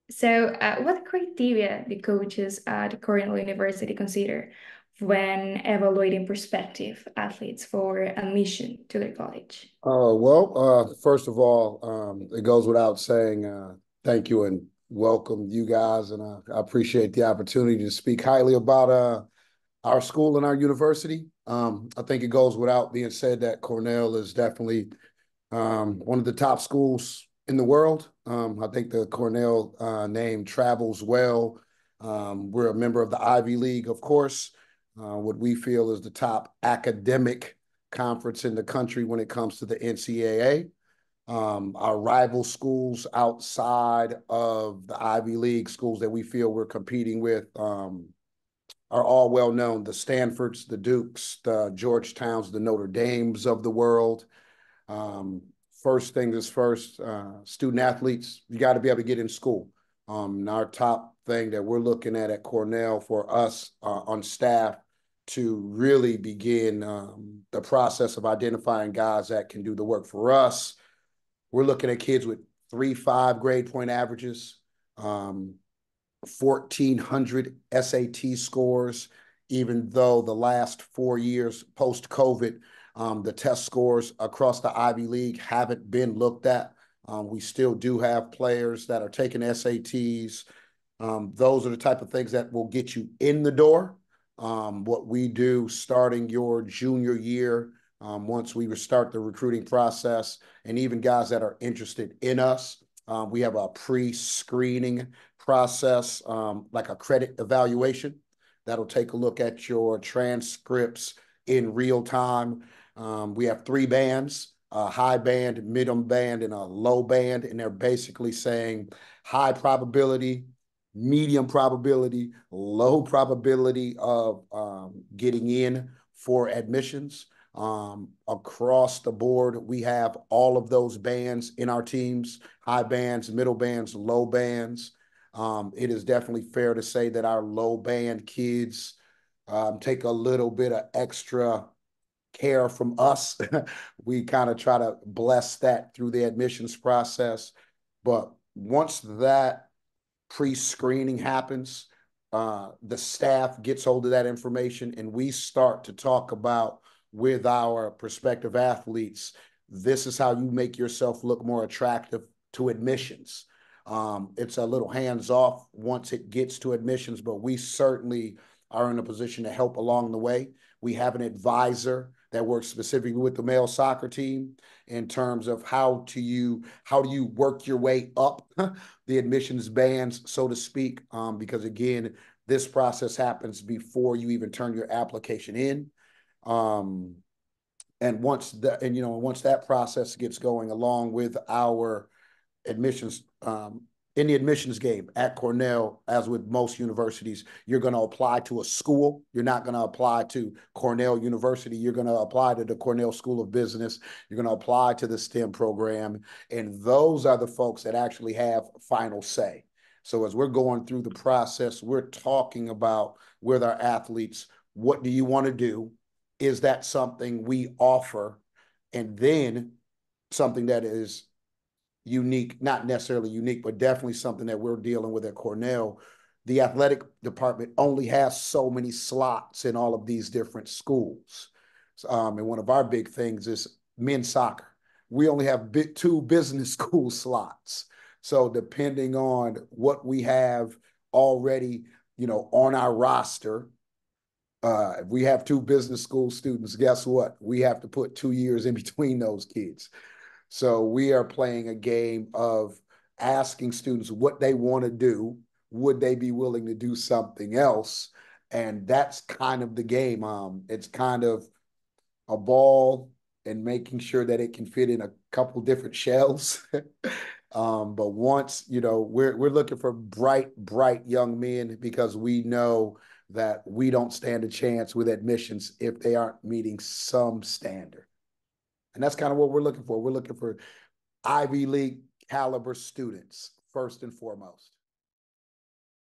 What criteria the coaches at Cornell University consider when evaluating prospective athletes for admission to their college? First of all, it goes without saying, thank you and welcome you guys. And I appreciate the opportunity to speak highly about our school and our university. I think it goes without being said that Cornell is definitely one of the top schools in the world. I think the Cornell name travels well. We're a member of the Ivy League, of course, what we feel is the top academic conference in the country when it comes to the NCAA. Our rival schools outside of the Ivy League, schools that we feel we're competing with, are all well known. The Stanfords, the Dukes, the Georgetowns, the Notre Dames of the world. Um, First thing is first, student athletes, you got to be able to get in school. Our top thing that we're looking at Cornell for us on staff to really begin the process of identifying guys that can do the work for us. We're looking at kids with 3.5 grade point averages, 1,400 SAT scores, even though the last 4 years post-COVID, the test scores across the Ivy League haven't been looked at. We still do have players that are taking SATs. Those are the type of things that will get you in the door. What we do starting your junior year, once we start the recruiting process, and even guys that are interested in us, we have a pre-screening process, like a credit evaluation that'll take a look at your transcripts in real time. We have three bands, a high band, middle band, and a low band, and they're basically saying high probability, medium probability, low probability of getting in for admissions. Across the board, we have all of those bands in our teams, high bands, middle bands, low bands. It is definitely fair to say that our low band kids take a little bit of extra care from us. We kind of try to bless that through the admissions process. But once that pre-screening happens, the staff gets hold of that information and we start to talk about with our prospective athletes, this is how you make yourself look more attractive to admissions. It's a little hands off once it gets to admissions, but we certainly are in a position to help along the way. We have an advisor that works specifically with the male soccer team in terms of how do you work your way up the admissions bands, so to speak, because again, this process happens before you even turn your application in. Um, and once that process gets going along with our admissions, in the admissions game at Cornell, as with most universities, you're going to apply to a school. You're not going to apply to Cornell University. You're going to apply to the Cornell School of Business. You're going to apply to the STEM program. And those are the folks that actually have final say. So as we're going through the process, we're talking about with our athletes, what do you want to do? Is that something we offer? And then something that is unique, not necessarily unique, but definitely something that we're dealing with at Cornell. The athletic department only has so many slots in all of these different schools. And one of our big things is men's soccer. We only have two business school slots. So depending on what we have already, on our roster, if we have two business school students, guess what? We have to put 2 years in between those kids. So we are playing a game of asking students what they want to do. Would they be willing to do something else? And that's kind of the game. It's kind of a ball and making sure that it can fit in a couple different shells. But once, we're looking for bright young men because we know that we don't stand a chance with admissions if they aren't meeting some standard. And that's kind of what we're looking for. We're looking for Ivy League caliber students, first and foremost.